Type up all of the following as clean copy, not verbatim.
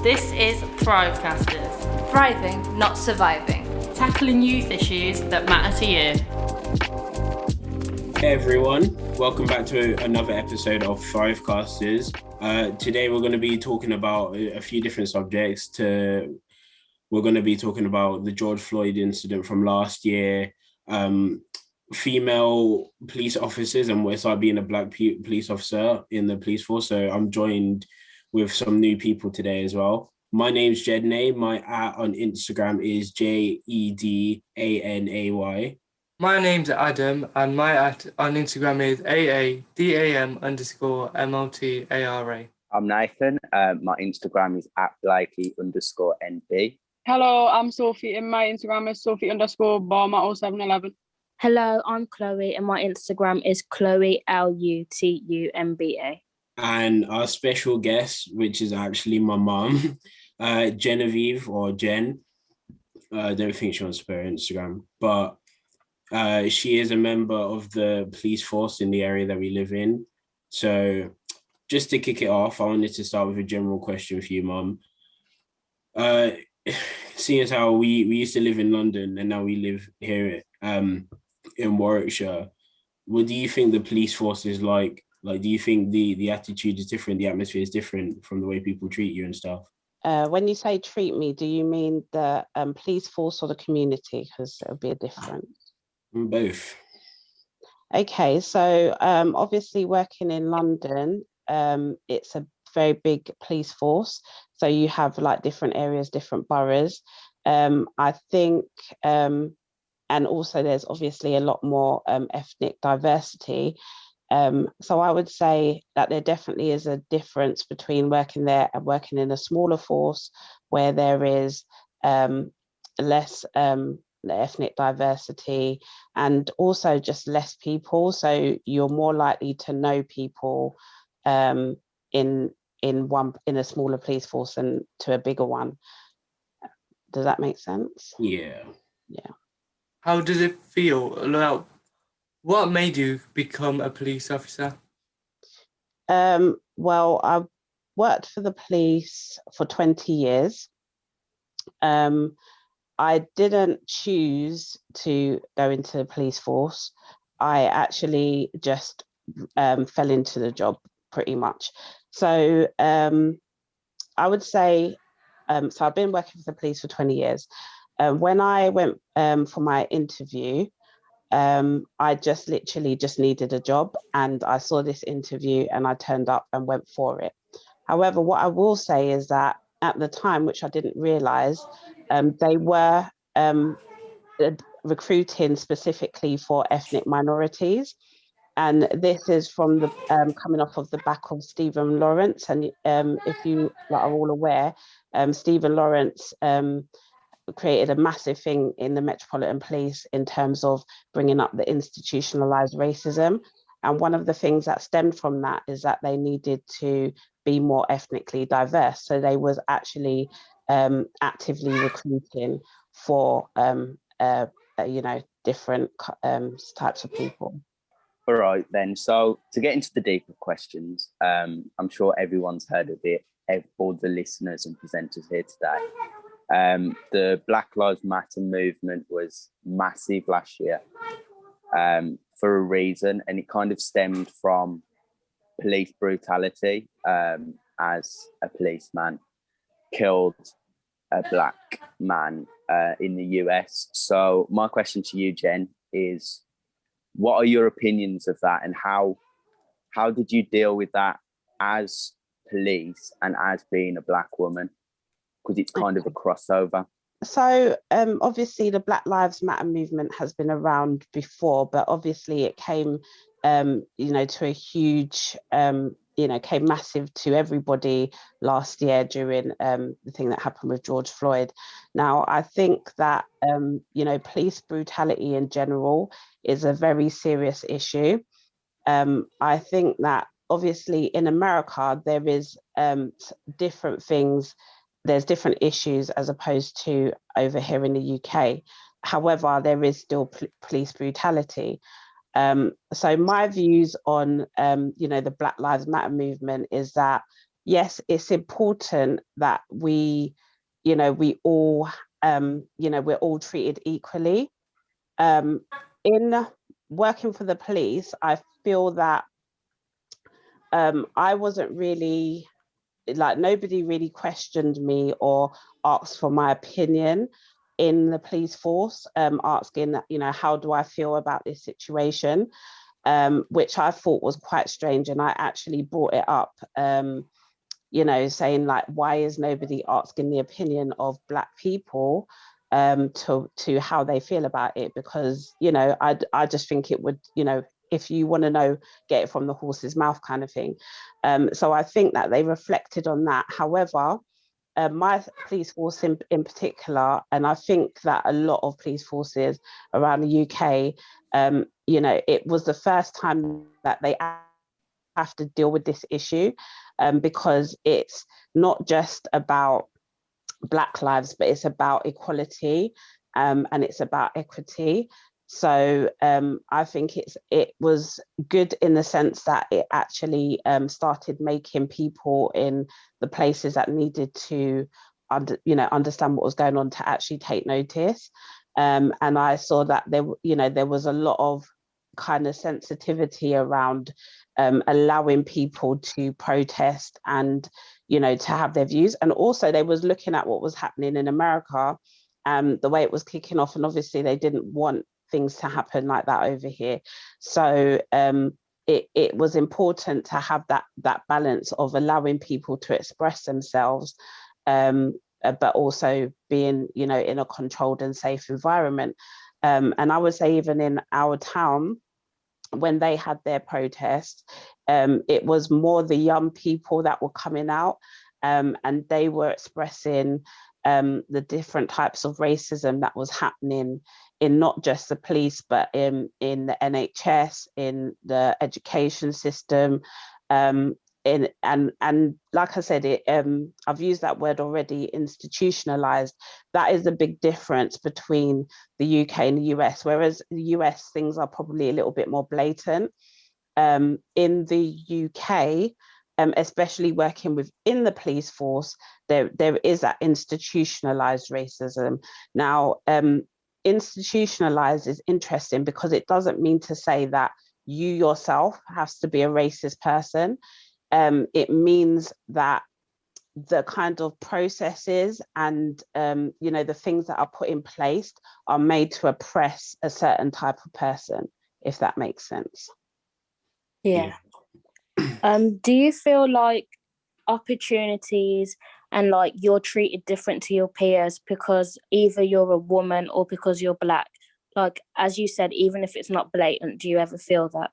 This is ThriveCasters, Thriving, not surviving. tackling youth issues that matter to you. Hey everyone, welcome back to another episode of ThriveCasters. Today we're going to be talking about a few different subjects. We're going to be talking about the George Floyd incident from last year, female police officers and what it's like being a black police officer in the police force. So I'm joined with some new people today as well. My name's Jednay. My @ on Instagram is JEDANAY. My name's Adam, and my @ on Instagram is AADAM_MLTARA. I'm Nathan. My Instagram is @Blakey_NB. Hello, I'm Sophie, and my Instagram is Sophie_Barma0711. Hello, I'm Chloe, and my Instagram is Chloe LUTUMBA. And our special guest, which is actually my mum, Genevieve or Jen. I don't think she wants to put her Instagram, but she is a member of the police force in the area that we live in. So just to kick it off, I wanted to start with a general question for you, Mum. Seeing as how we used to live in London and now we live here in Warwickshire, what do you think the police force is like? Like, do you think the attitude is different, the atmosphere is different from the way people treat you and stuff? When you say treat me, do you mean the police force or the community? Because it'll be a difference. Both. Okay, so obviously working in London, it's a very big police force. So you have like different areas, different boroughs. I think, and also there's obviously a lot more ethnic diversity. So I would say that there definitely is a difference between working there and working in a smaller force where there is less ethnic diversity and also just less people. So you're more likely to know people in a smaller police force than to a bigger one. Does that make sense? Yeah. Yeah. How does it feel? Like, what made you become a police officer? Well, I've worked for the police for 20 years. I didn't choose to go into the police force. I actually just fell into the job pretty much. So I would say, so I've been working for the police for 20 years. When I went for my interview, I just literally just needed a job, and I saw this interview and I turned up and went for it. However, what I will say is that at the time, which I didn't realize, they were recruiting specifically for ethnic minorities. And this is from the coming off of the back of Stephen Lawrence. And if you are all aware, Stephen Lawrence created a massive thing in the Metropolitan Police in terms of bringing up the institutionalized racism. And one of the things that stemmed from that is that they needed to be more ethnically diverse. So they was actually actively recruiting for, different types of people. All right, then. So to get into the deeper questions, I'm sure everyone's heard of it, all the listeners and presenters here today. The Black Lives Matter movement was massive last year for a reason, and it kind of stemmed from police brutality as a policeman killed a black man in the US. So my question to you, Jen, is what are your opinions of that, and how did you deal with that as police and as being a black woman? Because it's kind of a crossover. So obviously the Black Lives Matter movement has been around before, but obviously it came, to a huge, came massive to everybody last year during the thing that happened with George Floyd. Now, I think that, police brutality in general is a very serious issue. I think that obviously in America, there is different things. There's different issues as opposed to over here in the UK. However, there is still police brutality. So my views on, the Black Lives Matter movement is that, yes, it's important that we all, we're all treated equally. In working for the police, I feel that I wasn't really, like, nobody really questioned me or asked for my opinion in the police force, asking, how do I feel about this situation, which I thought was quite strange. And I actually brought it up, saying, like, why is nobody asking the opinion of Black people to how they feel about it? Because, I just think it would, if you want to know, get it from the horse's mouth kind of thing. So I think that they reflected on that. However, my police force in particular, and I think that a lot of police forces around the UK, it was the first time that they have to deal with this issue, because it's not just about Black lives, but it's about equality, and it's about equity. So I think it was good in the sense that it actually started making people in the places that needed to understand what was going on to actually take notice. And I saw that there was a lot of kind of sensitivity around allowing people to protest and to have their views. And also they was looking at what was happening in America, the way it was kicking off, and obviously they didn't want things to happen like that over here. So it was important to have that balance of allowing people to express themselves, but also being in a controlled and safe environment. And I would say even in our town, when they had their protests, it was more the young people that were coming out, and they were expressing the different types of racism that was happening in not just the police, but in the NHS, in the education system, and like I said, I've used that word already, institutionalized. That is the big difference between the UK and the US. Whereas the US, things are probably a little bit more blatant. In the UK, especially working within the police force, there is that institutionalized racism. Now, institutionalized is interesting because it doesn't mean to say that you yourself has to be a racist person. It means that the kind of processes and the things that are put in place are made to oppress a certain type of person, if that makes sense. Yeah. Do you feel like opportunities and like you're treated different to your peers because either you're a woman or because you're Black? Like, as you said, even if it's not blatant, do you ever feel that?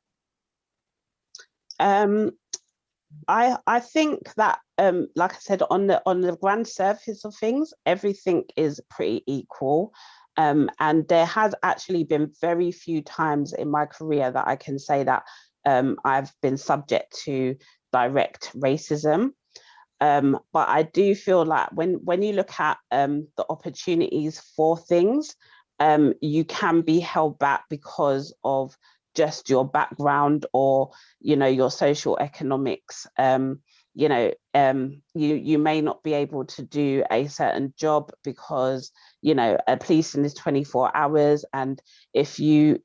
I think that like I said, on the grand surface of things, everything is pretty equal. And there has actually been very few times in my career that I can say that I've been subject to direct racism. But I do feel like when you look at the opportunities for things, you can be held back because of just your background or your social economics. You may not be able to do a certain job because a policing is 24 hours, and if you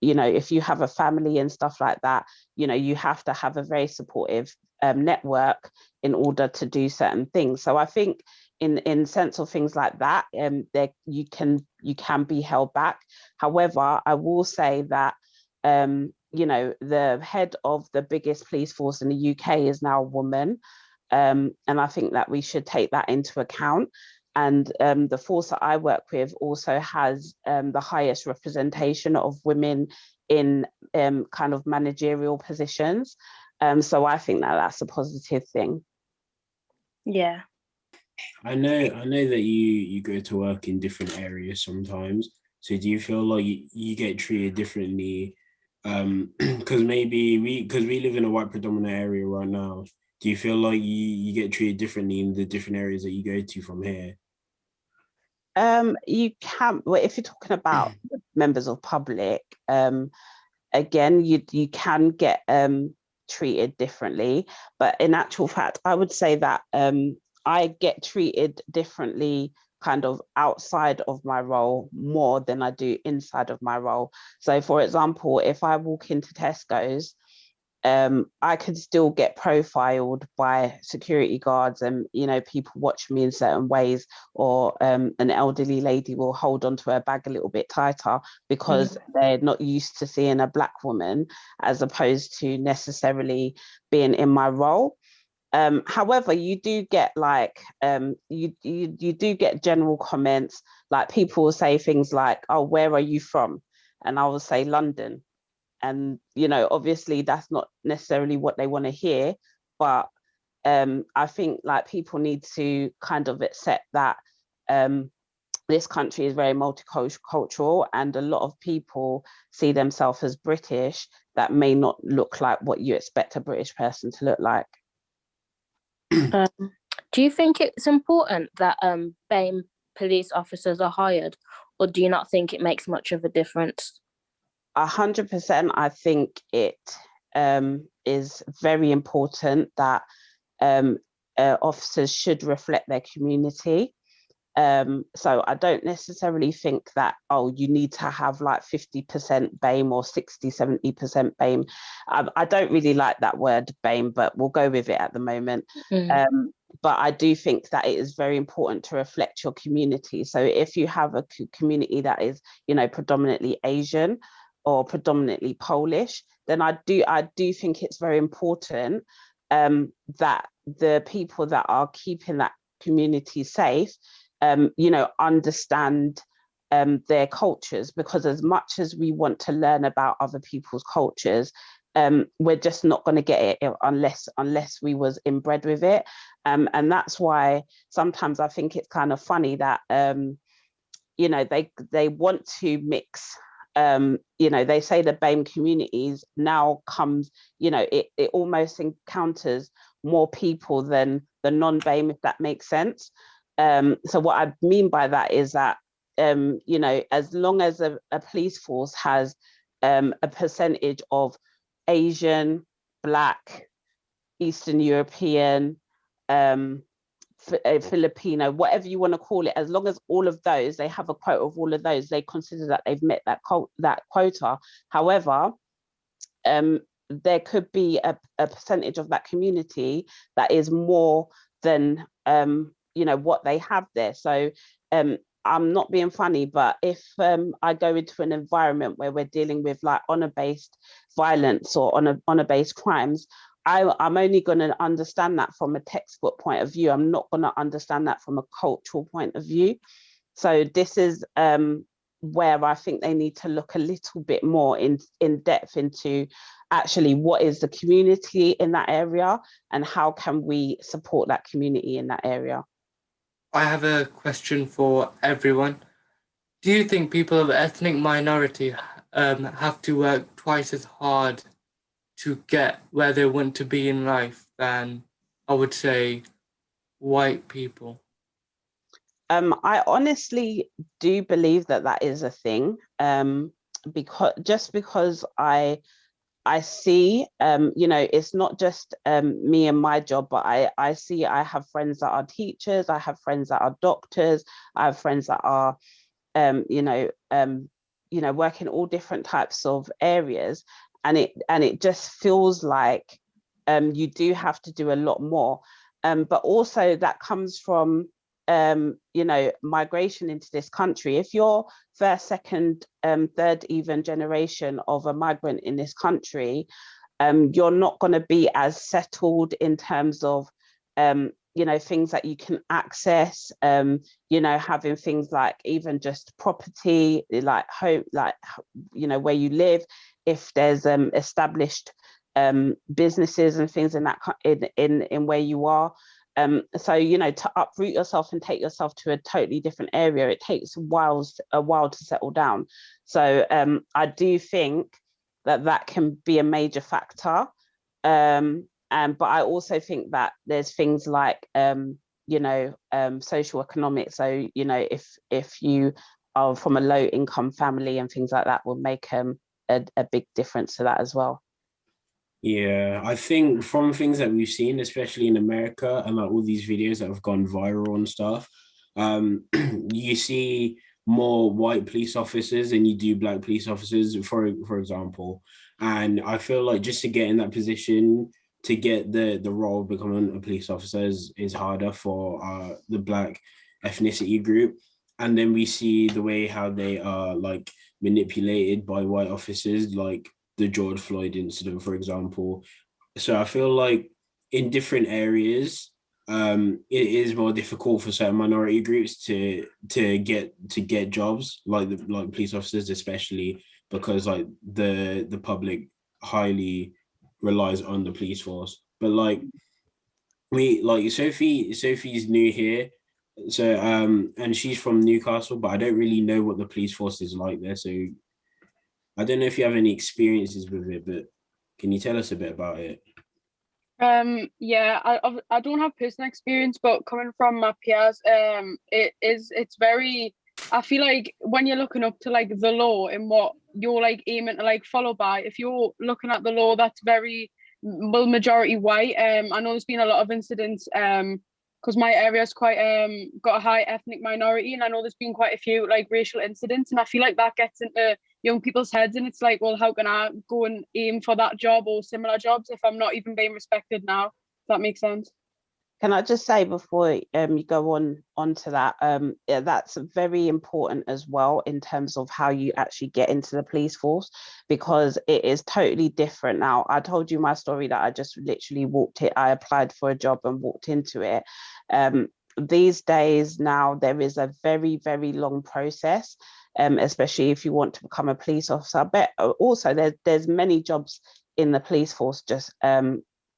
have a family and stuff like that, you have to have a very supportive network in order to do certain things. So I think in sense of things like that, there you can be held back. However, I will say that the head of the biggest police force in the UK is now a woman. And I think that we should take that into account. And the force that I work with also has the highest representation of women in kind of managerial positions. So I think that that's a positive thing. Yeah. I know that you go to work in different areas sometimes. So do you feel like you get treated differently? Because we live in a white predominant area right now. Do you feel like you get treated differently in the different areas that you go to from here? You can, well, if you're talking about members of public, again, you can get treated differently, but in actual fact, I would say that I get treated differently kind of outside of my role more than I do inside of my role. So for example, if I walk into Tesco's, I could still get profiled by security guards, and people watch me in certain ways, or an elderly lady will hold onto her bag a little bit tighter because they're not used to seeing a Black woman, as opposed to necessarily being in my role. However, you do get you do get general comments, like people will say things like, "Oh, where are you from?" And I will say London. And obviously that's not necessarily what they want to hear, but I think like people need to kind of accept that this country is very multicultural, and a lot of people see themselves as British that may not look like what you expect a British person to look like. Do you think it's important that BAME police officers are hired, or do you not think it makes much of a difference? 100%, I think it is very important that officers should reflect their community. So I don't necessarily think that, you need to have like 50% BAME or 60, 70% BAME. I don't really like that word BAME, but we'll go with it at the moment. But I do think that it is very important to reflect your community. So if you have a community that is, predominantly Asian or predominantly Polish, then I do think it's very important that the people that are keeping that community safe, understand their cultures, because as much as we want to learn about other people's cultures, we're just not going to get it unless we was inbred with it. And that's why sometimes I think it's kind of funny that they want to mix. They say the BAME communities now comes, it almost encounters more people than the non-BAME, if that makes sense. So what I mean by that is that, as long as a police force has a percentage of Asian, Black, Eastern European, Filipino, whatever you want to call it, as long as all of those, they have a quota of all of those, they consider that they've met that quota. However, there could be a percentage of that community that is more than what they have there. So I'm not being funny, but if I go into an environment where we're dealing with like honor-based violence or honor-based crimes, I'm only going to understand that from a textbook point of view. I'm not going to understand that from a cultural point of view. So this is where I think they need to look a little bit more in depth into actually what is the community in that area and how can we support that community in that area. I have a question for everyone. Do you think people of ethnic minority have to work twice as hard to get where they want to be in life than, I would say, white people? I honestly do believe that is a thing, because I see, it's not just me and my job, but I see I have friends that are teachers, I have friends that are doctors, I have friends that are, work in all different types of areas, and it just feels like you do have to do a lot more, but also that comes from migration into this country. If you're first, second, third even generation of a migrant in this country, you're not going to be as settled in terms of things that you can access, having things like even just property, like home, like where you live, if there's established businesses and things in that in where you are. So to uproot yourself and take yourself to a totally different area, it takes a while to settle down. So I do think that can be a major factor, but I also think that there's things like social economics. So if you are from a low income family and things like that will make a big difference to that as well. Yeah, I think from things that we've seen, especially in America, and like all these videos that have gone viral and stuff, you see more white police officers than you do black police officers, for example. And I feel like just to get in that position, to get the role of becoming a police officer is harder for the black ethnicity group. And then we see the way how they are like manipulated by white officers, like the George Floyd incident, for example. So I feel like in different areas, it is more difficult for certain minority groups to get jobs, like like police officers, especially because like the public highly relies on the police force. But like we like Sophie's new here, so and she's from Newcastle, but I don't really know what the police force is like there. So I don't know if you have any experiences with it, but can you tell us a bit about it? Yeah, I don't have personal experience, but coming from my peers, it's very, I feel like when you're looking up to like the law and what you're like aiming to like follow by, if you're looking at the law that's very well majority white, I know there's been a lot of incidents because my area's quite got a high ethnic minority, and I know there's been quite a few like racial incidents, and I feel like that gets into young people's heads, and it's like, well, how can I go and aim for that job or similar jobs if I'm not even being respected now? If that makes sense. Can I just say before you go on to that, yeah, that's very important as well in terms of how you actually get into the police force, because it is totally different now. I told you my story that I just literally I applied for a job and walked into it. These days now, there is a very, very long process, especially if you want to become a police officer. But also there's many jobs in the police force, just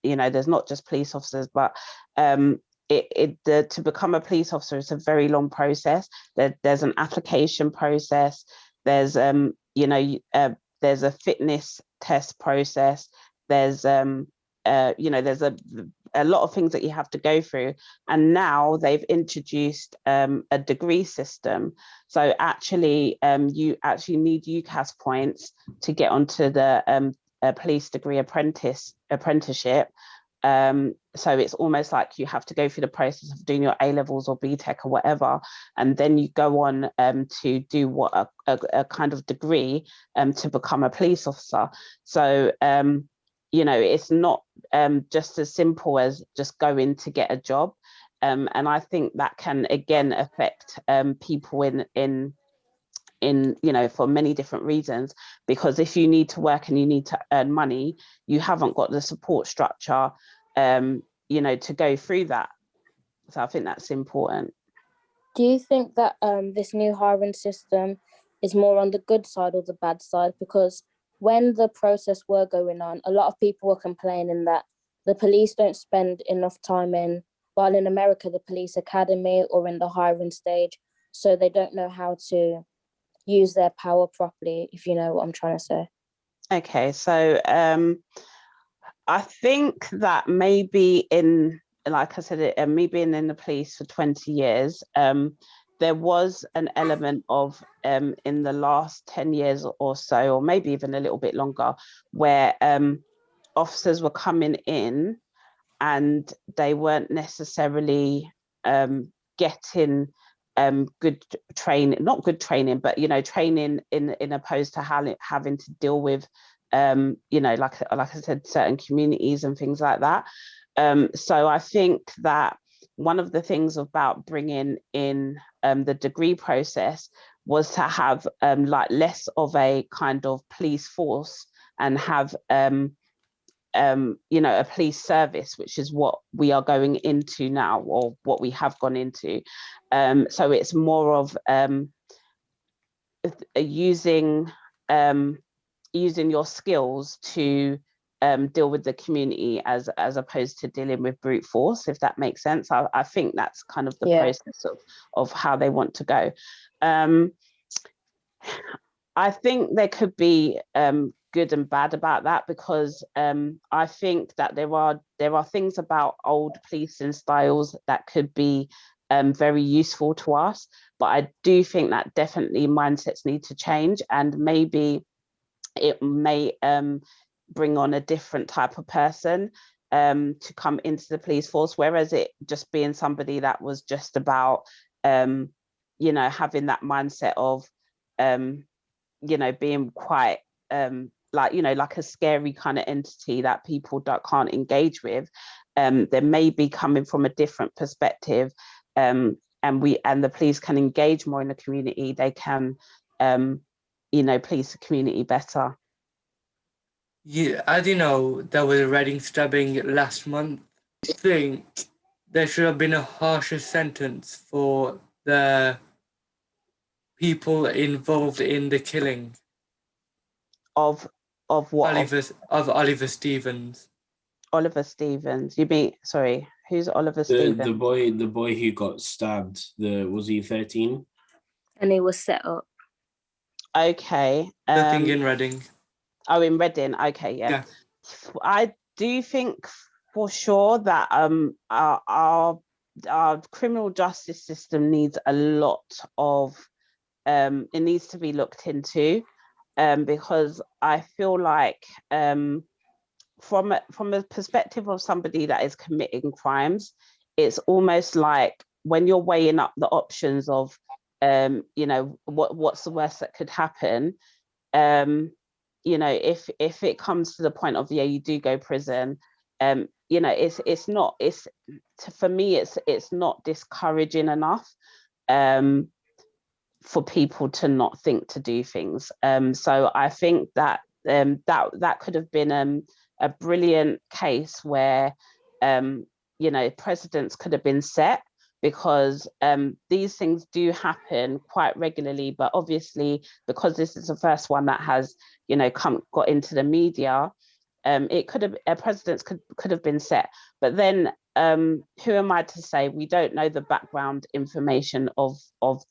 you know, there's not just police officers, but to become a police officer, it's a very long process. There's an application process. There's you know, there's a fitness test process. There's you know, there's a lot of things that you have to go through. And now they've introduced a degree system. So actually, you actually need UCAS points to get onto the police degree apprenticeship. So it's almost like you have to go through the process of doing your A-levels or BTEC or whatever, and then you go on to do what a kind of degree to become a police officer. So you know, it's not just as simple as just going to get a job, and I think that can again affect people in you know, for many different reasons, because if you need to work and you need to earn money, you haven't got the support structure you know, to go through that. So I think that's important. Do you think that this new hiring system is more on the good side or the bad side? Because when the protests were going on, a lot of people were complaining that the police don't spend enough time while in America, the police academy or in the hiring stage, so they don't know how to use their power properly, if you know what I'm trying to say. Okay, so I think that maybe like I said, me being in the police for 20 years, there was an element of in the last 10 years or so, or maybe even a little bit longer, where officers were coming in and they weren't necessarily getting good training, not good training, but, you know, training in opposed to having to deal with, you know, like I said, certain communities and things like that. So I think that one of the things about bringing in the degree process was to have like less of a kind of police force and have you know, a police service, which is what we are going into now, or what we have gone into. So it's more of using your skills to deal with the community as opposed to dealing with brute force, if that makes sense. I think that's kind of the process of how they want to go. I think there could be good and bad about that, because I think that there are things about old policing styles that could be very useful to us, but I do think that definitely mindsets need to change, and maybe it may bring on a different type of person to come into the police force, whereas it just being somebody that was just about, you know, having that mindset of, you know, being quite like, you know, like a scary kind of entity that people can't engage with. They may be coming from a different perspective, and the police can engage more in the community. They can, you know, police the community better. Yeah, as you know, there was a Reading stabbing last month. I think there should have been a harsher sentence for the people involved in the killing Of what? of Oliver Stevens. Oliver Stevens. You mean, sorry, who's Oliver Stevens? The boy who got stabbed. Was he 13? And he was set up. Okay. Nothing in Reading. Oh, in Reading. Okay, yeah. I do think for sure that our criminal justice system needs a lot of it needs to be looked into, because I feel like from a perspective of somebody that is committing crimes, it's almost like when you're weighing up the options of you know, what's the worst that could happen, you know, if it comes to the point of, yeah, you do go prison, you know, for me it's not discouraging enough for people to not think to do things. So I think that that could have been a brilliant case where you know, precedents could have been set, because these things do happen quite regularly, but obviously because this is the first one that has, you know, got into the media, it could have precedents could have been set. But then who am I to say? We don't know the background information of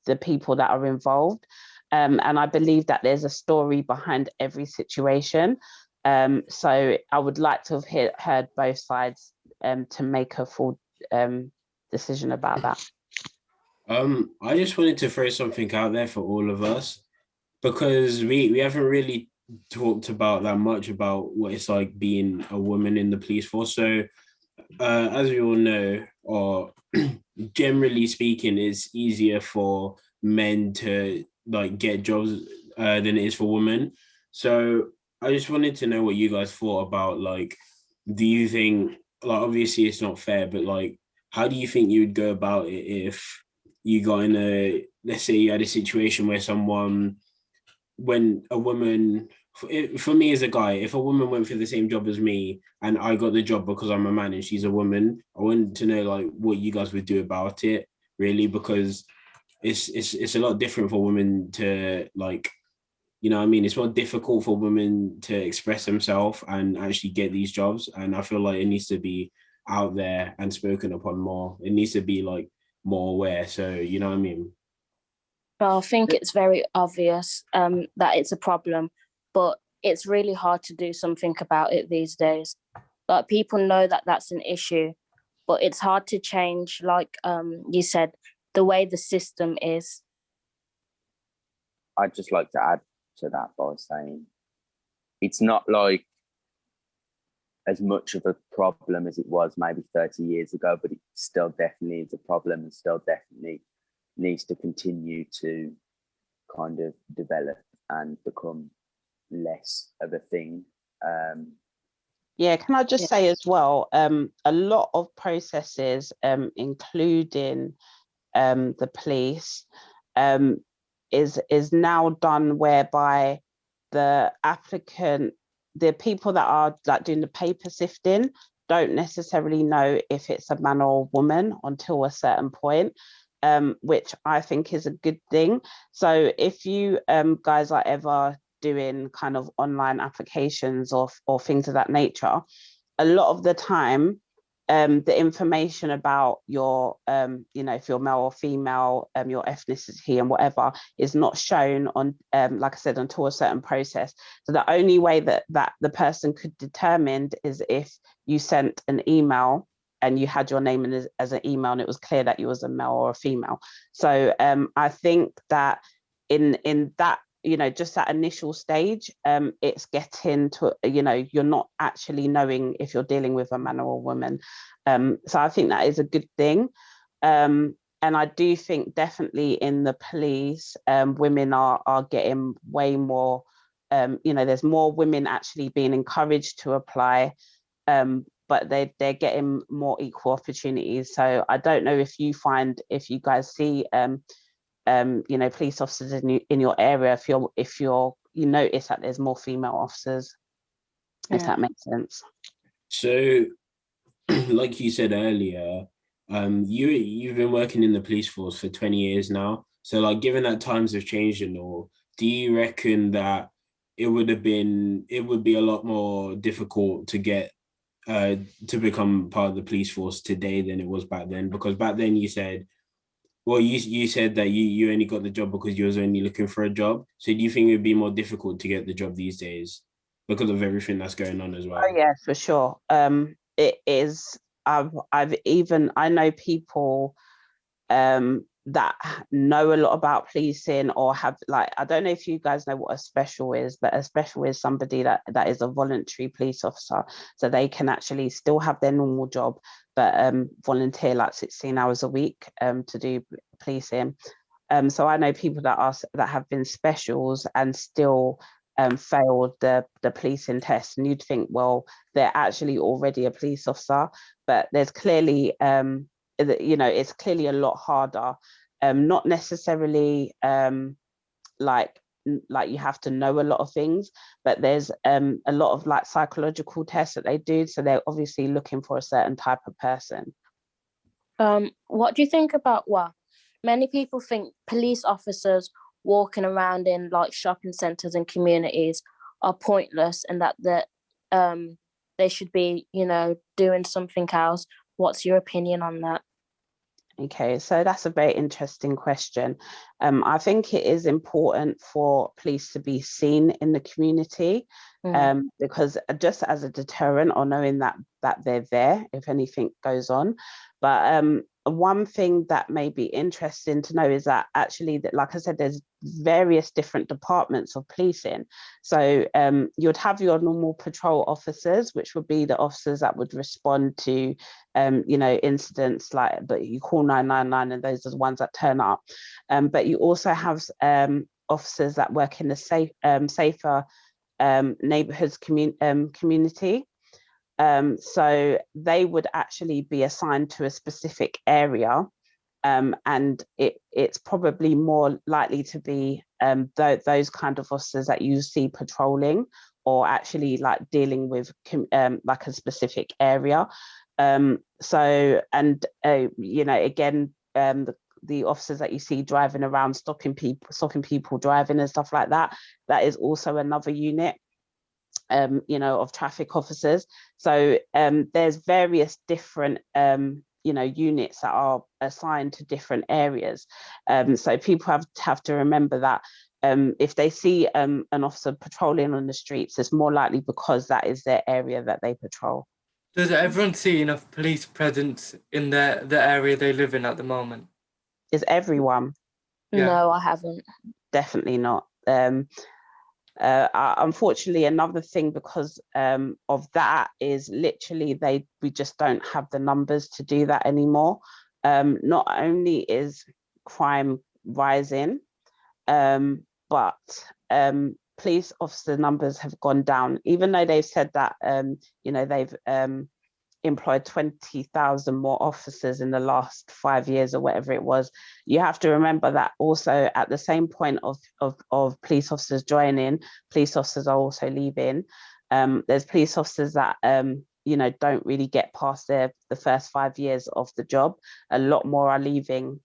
the people that are involved, and I believe that there's a story behind every situation. So I would like to have heard both sides to make a full decision about that. I just wanted to throw something out there for all of us, because we haven't really talked about that much about what it's like being a woman in the police force. So as we all know, or generally speaking, it's easier for men to like get jobs than it is for women. So I just wanted to know what you guys thought about, like, do you think, like, obviously it's not fair, but like, how do you think you would go about it if you got in let's say you had a situation where when a woman, for me as a guy, if a woman went for the same job as me and I got the job because I'm a man and she's a woman, I wanted to know like what you guys would do about it, really, because it's a lot different for women to, like, you know what I mean? It's more difficult for women to express themselves and actually get these jobs. And I feel like it needs to be out there and spoken upon more. It needs to be like more aware. So, you know what I mean? Well, I think it's very obvious that it's a problem, but it's really hard to do something about it these days. Like, people know that that's an issue, but it's hard to change, like you said, the way the system is. I'd just like to add to that by saying it's not like as much of a problem as it was maybe 30 years ago, but it still definitely is a problem and still definitely needs to continue to kind of develop and become less of a thing. Yeah, can I just say as well, a lot of processes, including the police, is now done whereby the applicant, the people that are like doing the paper sifting, don't necessarily know if it's a man or a woman until a certain point, which I think is a good thing. So if you guys are ever doing kind of online applications or things of that nature, a lot of the time the information about your you know, if you're male or female, your ethnicity and whatever is not shown on like I said, until a certain process. So the only way that the person could determine is if you sent an email and you had your name as an email and it was clear that you was a male or a female. So I think that in that, just that initial stage, it's getting to, you're not actually knowing if you're dealing with a man or a woman. So I think that is a good thing. And I do think definitely in the police, women are getting way more, there's more women actually being encouraged to apply, but they're getting more equal opportunities. So I don't know if you guys see, police officers in your area, if you notice that there's more female officers, if that makes sense. So, like you said earlier, you've been working in the police force for 20 years now. So, like, given that times have changed and all, do you reckon that it would be a lot more difficult to get to become part of the police force today than it was back then? Because back then you said that you only got the job because you was only looking for a job. So do you think it would be more difficult to get the job these days because of everything that's going on as well? Oh yeah, for sure. It is. I know people that know a lot about policing or have, like, I don't know if you guys know what a special is, but a special is somebody that is a voluntary police officer. So they can actually still have their normal job, but volunteer like 16 hours a week to do policing. So I know people that have been specials and still failed the policing test, and you'd think, well, they're actually already a police officer, but there's clearly it's clearly a lot harder. Not necessarily like you have to know a lot of things, but there's a lot of like psychological tests that they do, so they're obviously looking for a certain type of person. What do you think about many people think police officers walking around in like shopping centres and communities are pointless, and that they should be doing something else? What's your opinion on that? Okay, so that's a very interesting question. I think it is important for police to be seen in the community, because just as a deterrent, or knowing that they're there if anything goes on. But one thing that may be interesting to know is that actually, that, like I said, there's various different departments of policing. So you'd have your normal patrol officers, which would be the officers that would respond to incidents, but you call 999 and those are the ones that turn up. But you also have officers that work in the safer neighborhoods community. So they would actually be assigned to a specific area, and it's probably more likely to be those kind of officers that you see patrolling or actually like dealing with like a specific area. Again, the officers that you see driving around, stopping people driving and stuff like that, that is also another unit of traffic officers. So there's various different units that are assigned to different areas. So people have to remember that if they see an officer patrolling on the streets, it's more likely because that is their area that they patrol. Does everyone see enough police presence in the area they live in at the moment? Is everyone? Yeah. No, I haven't. Definitely not. Unfortunately, another thing because of that is literally we just don't have the numbers to do that anymore. Not only is crime rising, but police officer numbers have gone down, even though they've said that they've employed 20,000 more officers in the last 5 years or whatever it was. You have to remember that also at the same point of police officers joining, police officers are also leaving. There's police officers that don't really get past the first 5 years of the job. A lot more are leaving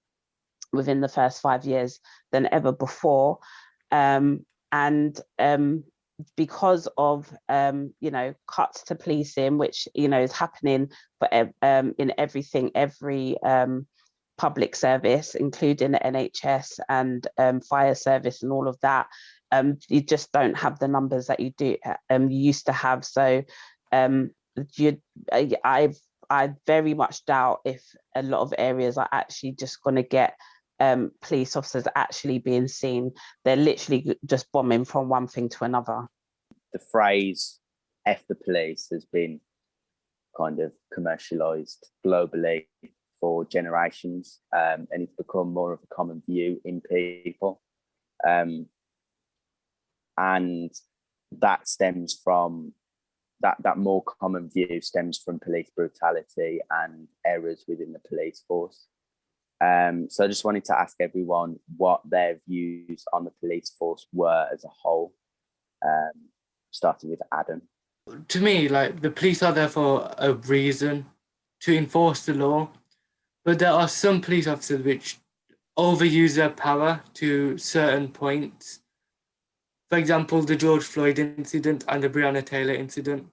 within the first 5 years than ever before. Because of cuts to policing, which is happening for in every public service, including the NHS and fire service and all of that, you just don't have the numbers that you used to have. So I very much doubt if a lot of areas are actually just going to get police officers actually being seen. They're literally just bombing from one thing to another. The phrase "F the police" has been kind of commercialized globally for generations, and it's become more of a common view in people. And that stems from that more common view stems from police brutality and errors within the police force. So I just wanted to ask everyone what their views on the police force were as a whole, starting with Adam. To me, like, the police are there for a reason, to enforce the law, but there are some police officers which overuse their power to certain points. For example, the George Floyd incident and the Breonna Taylor incident.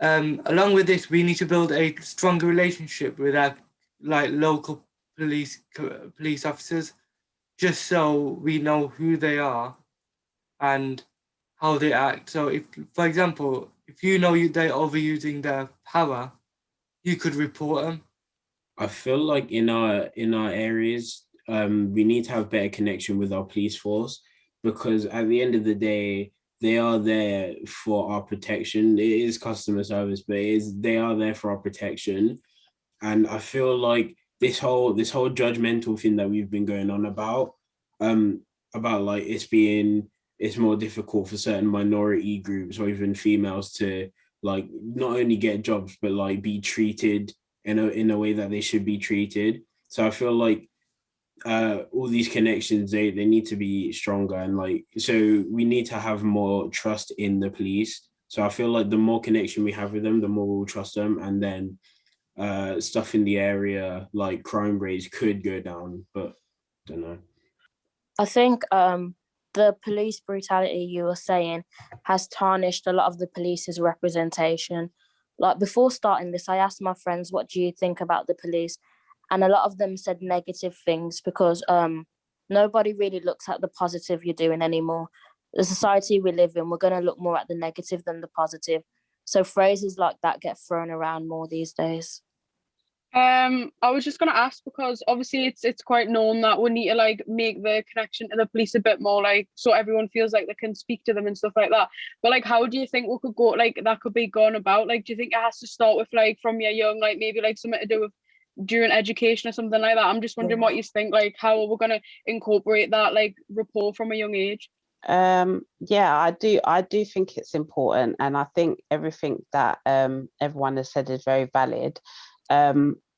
Along with this, we need to build a stronger relationship with our local police officers, just so we know who they are and how they act. So if, for example, if you know they're overusing their power, you could report them. I feel like in our areas, we need to have better connection with our police force, because at the end of the day, they are there for our protection. It is customer service, but they are there for our protection. And I feel like this whole judgmental thing that we've been going on about like it's more difficult for certain minority groups or even females to like not only get jobs but like be treated in a way that they should be treated. So I feel like all these connections, they need to be stronger, and like, so we need to have more trust in the police. So I feel like the more connection we have with them, the more we'll trust them, and then stuff in the area like crime rates could go down, but I don't know. I think the police brutality you were saying has tarnished a lot of the police's representation. Like, before starting this, I asked my friends, what do you think about the police? And a lot of them said negative things, because nobody really looks at the positive you're doing anymore. The society we live in, we're going to look more at the negative than the positive. So phrases like that get thrown around more these days. I was just gonna ask, because obviously it's quite known that we need to like make the connection to the police a bit more, like, so everyone feels like they can speak to them and stuff like that. But like, how do you think we could go, like, that could be gone about? Like, do you think it has to start with like from your young, like maybe like something to do with during education or something like that? I'm just wondering what you think, like how are we gonna incorporate that like rapport from a young age? Yeah, I do think it's important, and I think everything that everyone has said is very valid.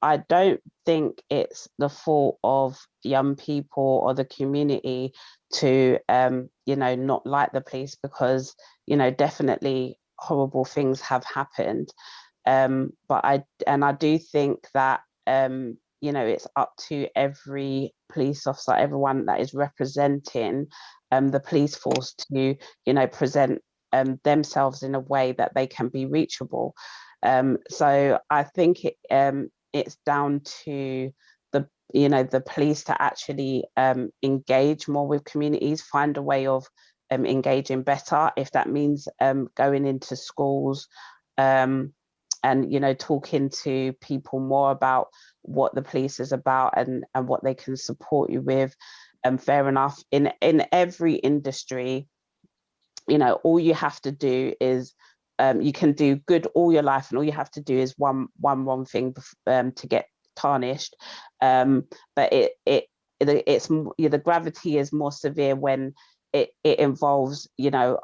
I don't think it's the fault of young people or the community to not like the police, because definitely horrible things have happened. But I do think that it's up to every police officer, everyone that is representing the police force to present themselves in a way that they can be reachable. So I think it's down to the police to actually engage more with communities, find a way of engaging better, if that means going into schools and talking to people more about what the police is about and what they can support you with. Fair enough. In every industry, all you have to do is you can do good all your life, and all you have to do is one wrong thing to get tarnished. But it's the gravity is more severe when it involves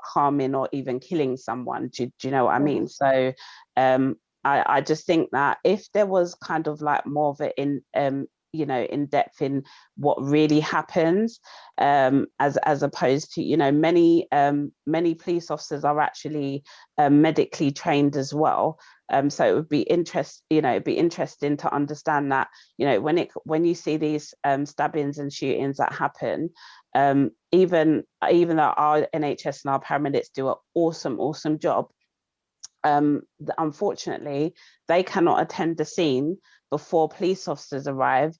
harming or even killing someone. Do you know what I mean? So I just think that if there was kind of like more of it in depth in what really happens, as opposed to many police officers are actually medically trained as well. So it would be interesting to understand that when you see these stabbings and shootings that happen, even though our NHS and our paramedics do an awesome job, unfortunately they cannot attend the scene before police officers arrive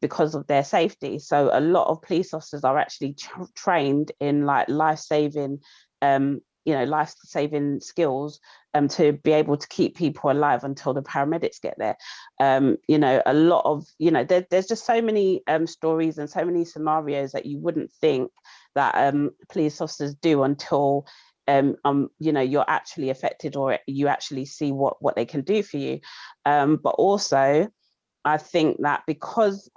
because of their safety. So a lot of police officers are actually trained in like life-saving skills to be able to keep people alive until the paramedics get there. You know, a lot of, you know, there's just so many stories and so many scenarios that you wouldn't think that police officers do until you know, you're actually affected or you actually see what they can do for you. But also, I think that because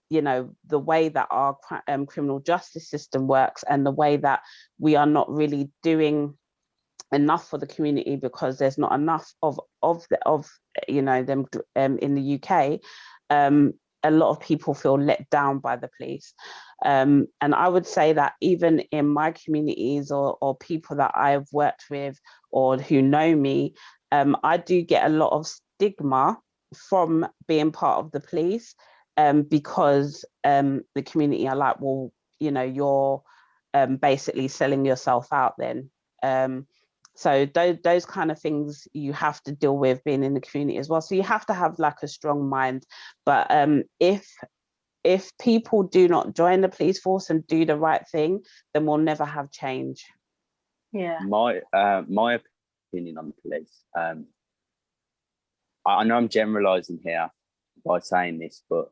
you know, the way that our criminal justice system works and the way that we are not really doing enough for the community because there's not enough of you know, them in the UK, a lot of people feel let down by the police. And I would say that even in my communities or people that I've worked with or who know me, I do get a lot of stigma from being part of the police, because the community are like, well, you know, you're basically selling yourself out then. So those kind of things you have to deal with being in the community as well. So you have to have like a strong mind. But if people do not join the police force and do the right thing, then we'll never have change. Yeah. My opinion on the police. I know I'm generalizing here by saying this, but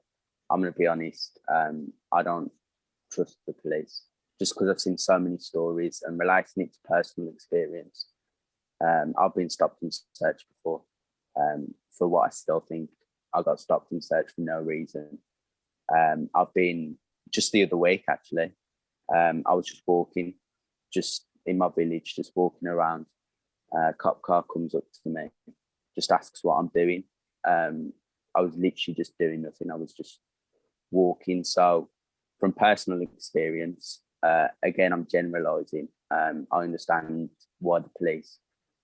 I'm going to be honest. I don't trust the police just because I've seen so many stories and relating it to personal experience. I've been stopped and searched before for what I still think I got stopped and searched for no reason. I've been just the other week, actually. I was just walking, just in my village, just walking around. A cop car comes up to me, just asks what I'm doing. I was literally just doing nothing. I was just walking. So from personal experience, again, I'm generalizing. I understand why the police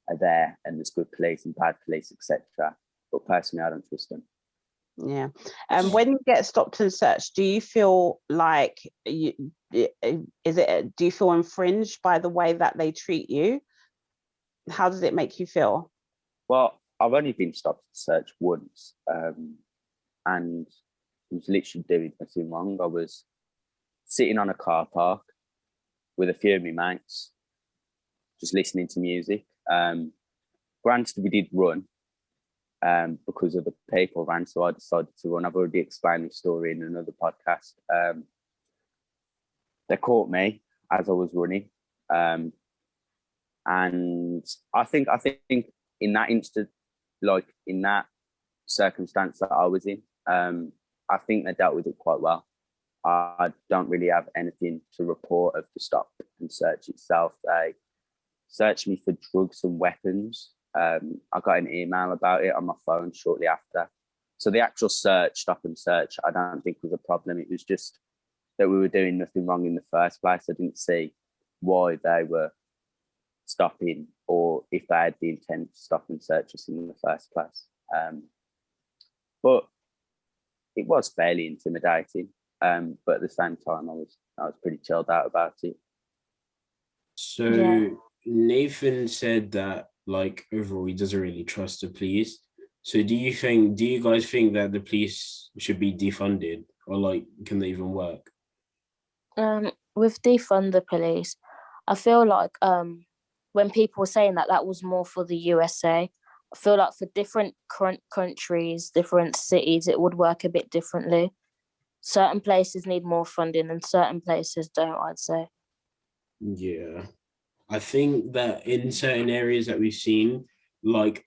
are there and there's good police and bad police, etc. But personally, I don't trust them. Yeah. And when you get stopped and searched, do you feel like do you feel infringed by the way that they treat you? How does it make you feel? Well, I've only been stopped and searched once, and I was literally doing nothing wrong. I was sitting on a car park with a few of my mates, just listening to music. Granted, we did run because of the people ran, so I decided to run. I've already explained the story in another podcast. They caught me as I was running, and I think in that instant, like in that circumstance that I was in, I think they dealt with it quite well. I don't really have anything to report of the stop and search itself. They searched me for drugs and weapons. I got an email about it on my phone shortly after. So the actual stop and search, I don't think was a problem. It was just that we were doing nothing wrong in the first place. I didn't see why they were stopping or if they had the intent to stop and search us in the first place. But it was fairly intimidating. But at the same time, I was pretty chilled out about it. So Yeah. Nathan said that like overall he doesn't really trust the police. So do you guys think that the police should be defunded, or like can they even work? With defund the police, I feel like when people were saying that was more for the USA. I feel like for different countries, different cities, it would work a bit differently. Certain places need more funding and certain places don't, I'd say. Yeah. I think that in certain areas that we've seen, like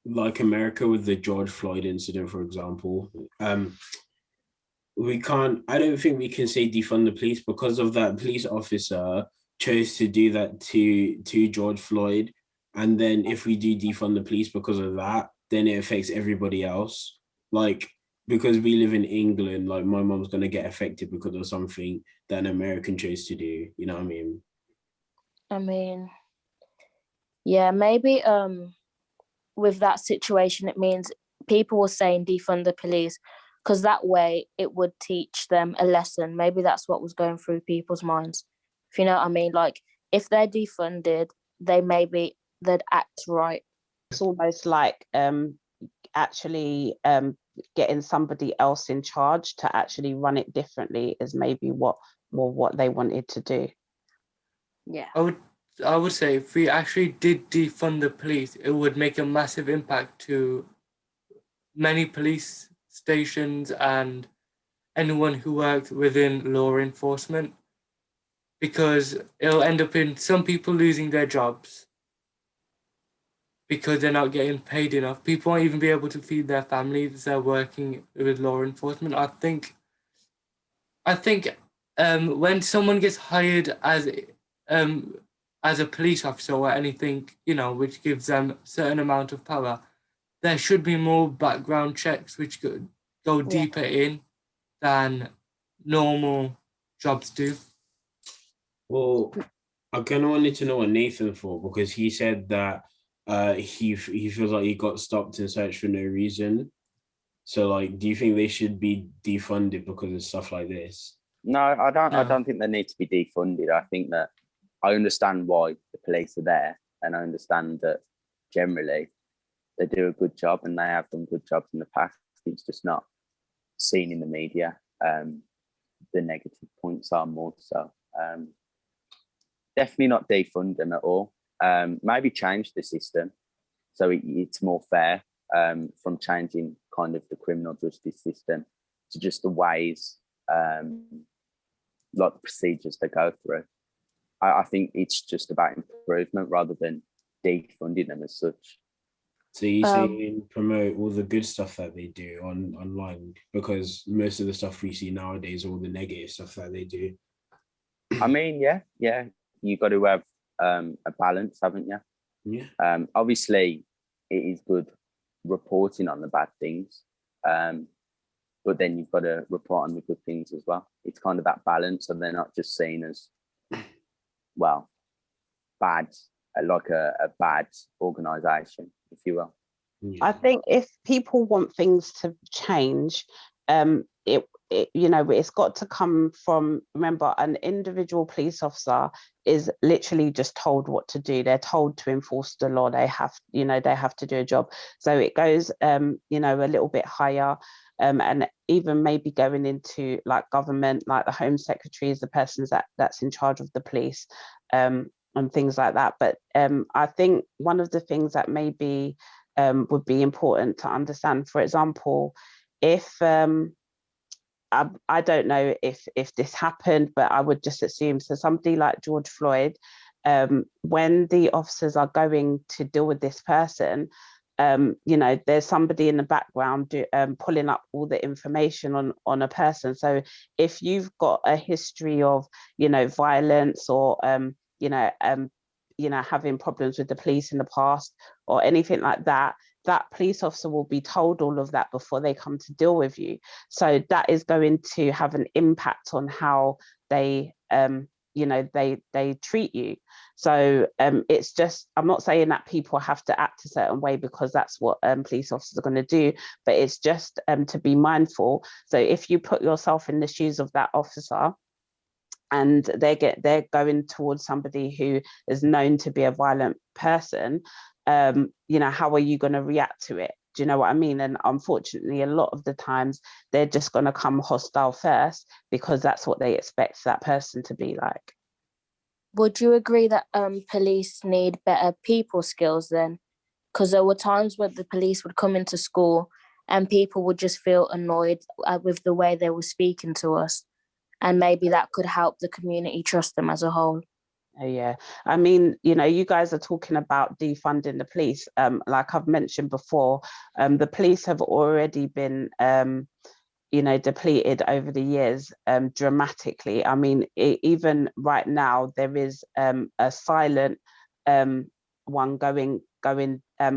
America with the George Floyd incident, for example, I don't think we can say defund the police because of that police officer chose to do that to George Floyd. And then if we do defund the police because of that, then it affects everybody else. Like, because we live in England, like my mom's going to get affected because of something that an American chose to do. You know what I mean? I mean, yeah, maybe with that situation, it means people were saying defund the police because that way it would teach them a lesson. Maybe that's what was going through people's minds. If you know what I mean? Like, if they're defunded, they'd act right. It's almost like actually getting somebody else in charge to actually run it differently is maybe what they wanted to do. Yeah. I would I would say if we actually did defund the police, it would make a massive impact to many police stations and anyone who works within law enforcement, because it'll end up in some people losing their jobs because they're not getting paid enough. People won't even be able to feed their families if they're working with law enforcement. I think when someone gets hired as a police officer or anything, which gives them a certain amount of power, there should be more background checks which could go deeper in than normal jobs do. Well, I kind of wanted to know what Nathan thought, because he said that he feels like he got stopped and searched for no reason. So, like, do you think they should be defunded because of stuff like this? No, I don't think they need to be defunded. I think that I understand why the police are there, and I understand that generally they do a good job and they have done good jobs in the past. It's just not seen in the media. The negative points are more so. Definitely not defund them at all. Maybe change the system so it's more fair, from changing kind of the criminal justice system to just the ways, like the procedures they go through. I think it's just about improvement rather than defunding them as such. So you saying promote all the good stuff that they do online, because most of the stuff we see nowadays, all the negative stuff that they do. I mean, yeah, you got to have a balance, haven't you? Yeah. Obviously, it is good reporting on the bad things, but then you've got to report on the good things as well. It's kind of that balance, so they're not just seen as, well, bad, like a bad organisation, if you will. I think if people want things to change, it's got to come from, remember, an individual police officer is literally just told what to do. They're told to enforce the law. They have to do a job. So it goes, a little bit higher, and even maybe going into like government, like the Home Secretary is the person that's in charge of the police, and things like that. But I think one of the things that maybe would be important to understand, for example, if I don't know if this happened, but I would just assume, so somebody like George Floyd, when the officers are going to deal with this person, there's somebody in the background pulling up all the information on a person. So if you've got a history of violence or having problems with the police in the past or anything like that, that police officer will be told all of that before they come to deal with you. So that is going to have an impact on how they treat you. So it's just, I'm not saying that people have to act a certain way because that's what police officers are going to do, but it's just to be mindful. So if you put yourself in the shoes of that officer, and they're going towards somebody who is known to be a violent person, how are you going to react to it? Do you know what I mean? And unfortunately, a lot of the times they're just going to come hostile first because that's what they expect that person to be like. Would you agree that police need better people skills then? Because there were times where the police would come into school and people would just feel annoyed with the way they were speaking to us. And maybe that could help the community trust them as a whole. Yeah, I mean, you guys are talking about defunding the police. Like I've mentioned before, the police have already been, depleted over the years dramatically. I mean, even right now, there is a silent one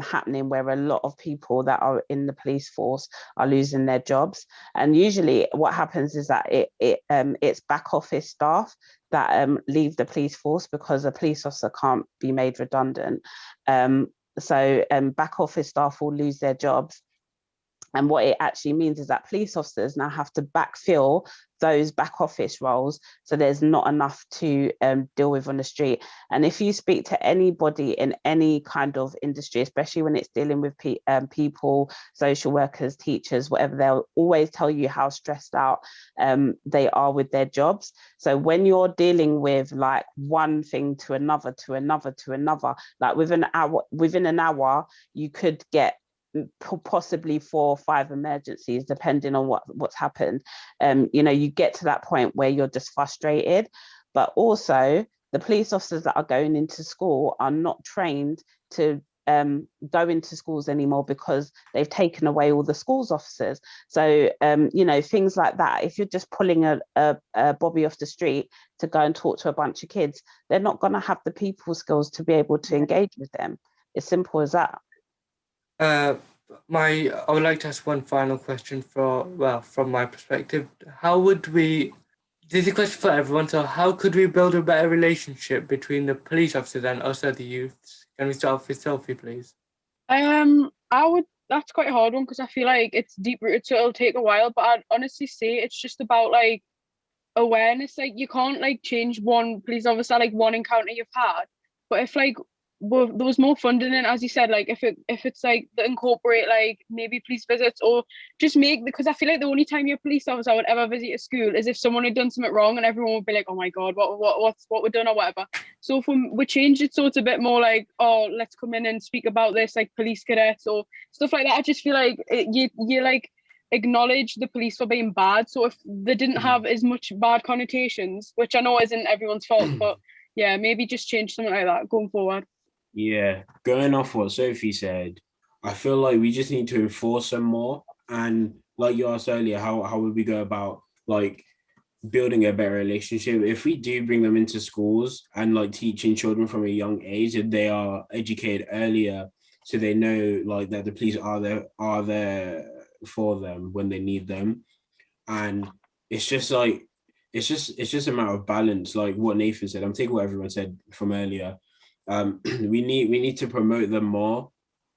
happening where a lot of people that are in the police force are losing their jobs. And usually what happens is that it's back office staff that leave the police force because a police officer can't be made redundant. So back office staff will lose their jobs. And what it actually means is that police officers now have to backfill those back office roles, so there's not enough to deal with on the street. And if you speak to anybody in any kind of industry, especially when it's dealing with people, social workers, teachers, whatever, they'll always tell you how stressed out they are with their jobs. So when you're dealing with like one thing to another, like within an hour, you could get possibly 4 or 5 emergencies depending on what's happened. You get to that point where you're just frustrated. But also the police officers that are going into school are not trained to go into schools anymore because they've taken away all the schools officers. So things like that, if you're just pulling a bobby off the street to go and talk to a bunch of kids, they're not going to have the people skills to be able to engage with them. It's simple as that. I would like to ask one final question from my perspective. This is a question for everyone, so how could we build a better relationship between the police officers and us as the youths? Can we start off with Sophie, please? That's quite a hard one because I feel like it's deep rooted, so it'll take a while, but I'd honestly say it's just about like awareness. Like you can't like change one police officer, like one encounter you've had, but if like there was more funding, and as you said, like if it's like to incorporate like maybe police visits, or just because I feel like the only time your police officer would ever visit a school is if someone had done something wrong and everyone would be like, oh my god, what we've done or whatever. So if we changed it so it's a bit more like, oh, let's come in and speak about this, like police cadets or stuff like that, I just feel like you like acknowledge the police for being bad. So if they didn't have as much bad connotations, which I know isn't everyone's fault, but yeah, maybe just change something like that going forward. Yeah, going off what Sophie said, I feel like we just need to enforce them more. And like you asked earlier, how would we go about like building a better relationship? If we do bring them into schools and like teaching children from a young age, if they are educated earlier, so they know like that the police are there for them when they need them. And it's just a matter of balance, like what Nathan said. I'm taking what everyone said from earlier. We need to promote them more,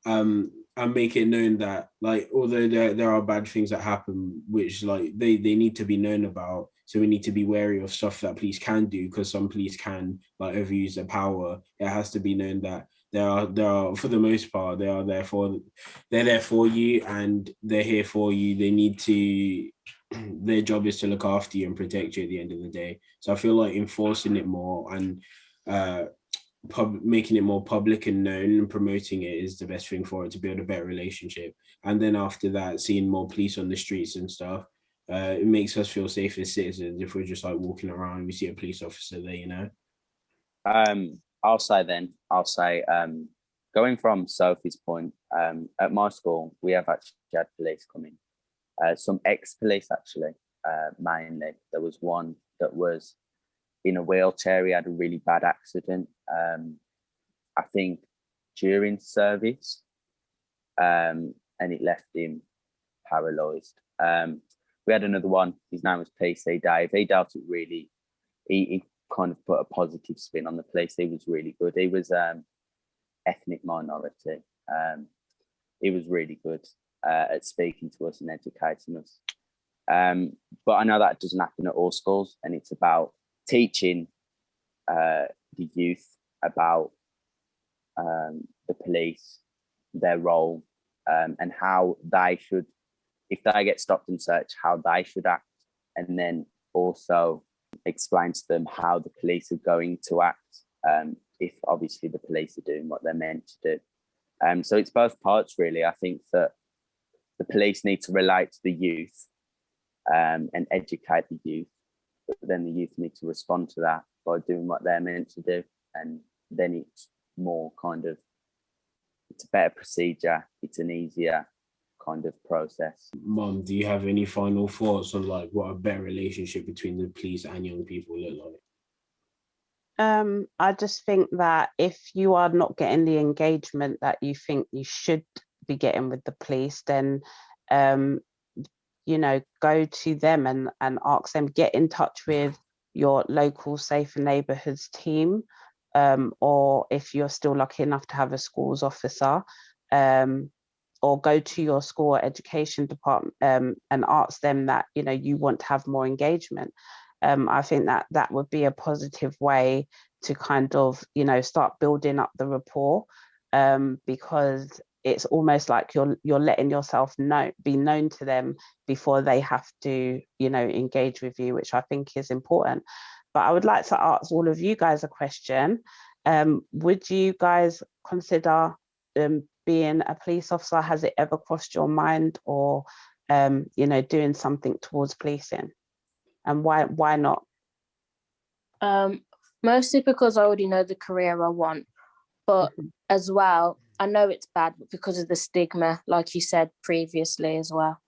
and make it known that like although there are bad things that happen, which like they need to be known about. So we need to be wary of stuff that police can do, because some police can like overuse their power. It has to be known that there are for the most part they're there for you and they're here for you. They need to their job is to look after you and protect you at the end of the day. So I feel like enforcing it more and making it more public and known and promoting it is the best thing for it to build a better relationship. And then after that, seeing more police on the streets and stuff, it makes us feel safe as citizens if we're just like walking around and we see a police officer there, I'll say going from Sophie's point, at my school we have actually had police come in, some ex-police actually, mainly. There was one that was in a wheelchair. He had a really bad accident, I think during service, and it left him paralysed. We had another one, his name was PC Dave. He dealt it really, he kind of put a positive spin on the police. He was really good. He was ethnic minority. He was really good at speaking to us and educating us. But I know that doesn't happen at all schools, and it's about teaching the youth about the police, their role, and how they should, if they get stopped and searched, how they should act, and then also explain to them how the police are going to act, if obviously the police are doing what they're meant to do. So it's both parts really. I think that the police need to relate to the youth and educate the youth, but then the youth need to respond to that by doing what they're meant to do. And then it's more kind of, it's a better procedure, it's an easier kind of process. Mom, do you have any final thoughts on like what a better relationship between the police and young people look like? I just think that if you are not getting the engagement that you think you should be getting with the police, then go to them and ask them, get in touch with your local safer neighbourhoods team, or if you're still lucky enough to have a schools officer, or go to your school or education department and ask them that, you know, you want to have more engagement. I think that would be a positive way to kind of, you know, start building up the rapport, because it's almost like you're letting yourself be known to them before they have to, you know, engage with you, which I think is important. But I would like to ask all of you guys a question. Would you guys consider being a police officer? Has it ever crossed your mind, or you know, doing something towards policing? And why not? Mostly because I already know the career I want, but as well, I know it's bad because of the stigma, like you said previously as well.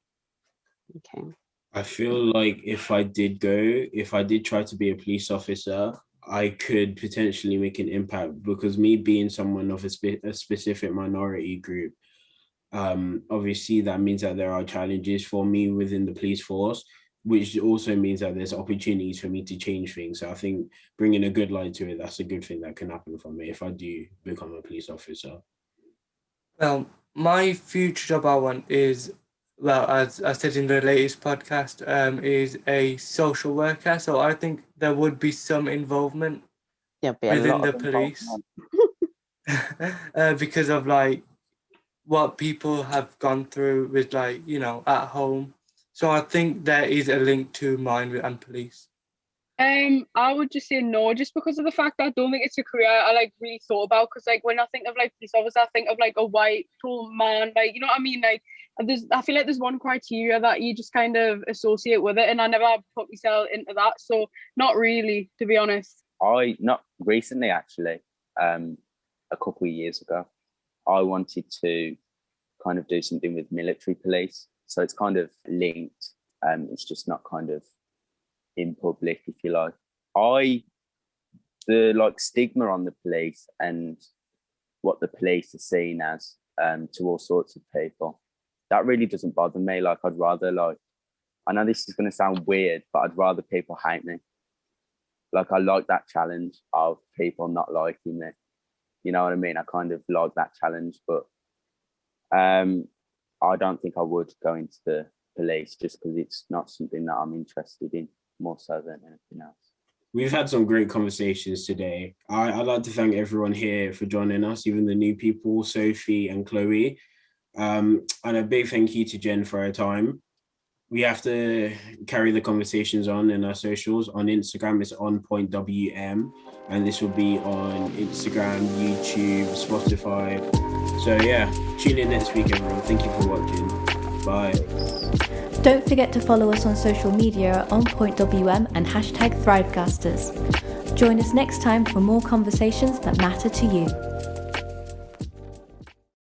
Okay. I feel like if I did try to be a police officer, I could potentially make an impact, because me being someone of a specific minority group, obviously that means that there are challenges for me within the police force, which also means that there's opportunities for me to change things. So I think bringing a good light to it, that's a good thing that can happen for me if I do become a police officer. Well, my future job I want is, well, as I said in the latest podcast, is a social worker. So I think there would be some involvement within the police because of like what people have gone through with, like, you know, at home. So I think there is a link to mine and police. I would just say no, just because of the fact that I don't think it's a career I like really thought about. Because like when I think of like police officer, I think of like a white tall man, like, you know what I mean? Like I feel like there's one criteria that you just kind of associate with it, and I never put myself into that, so not really, to be honest. Not recently, actually, a couple of years ago, I wanted to kind of do something with military police, so it's kind of linked. It's just not kind of in public, if you like. The like stigma on the police and what the police are seen as to all sorts of people, that really doesn't bother me. Like, I'd rather, like, I know this is going to sound weird, but I'd rather people hate me. Like, I like that challenge of people not liking me. You know what I mean? I kind of like that challenge, but I don't think I would go into the police, just because it's not something that I'm interested in, more so than anything else. We've had some great conversations today. I'd like to thank everyone here for joining us, even the new people, Sophie and Chloe. And a big thank you to Jen for her time. We have to carry the conversations on in our socials. On Instagram, it's onpointwm, and this will be on Instagram, YouTube, Spotify. So yeah, tune in next week, everyone. Thank you for watching. Bye. Don't forget to follow us on social media at onpointwm and #ThriveCasters. Join us next time for more conversations that matter to you.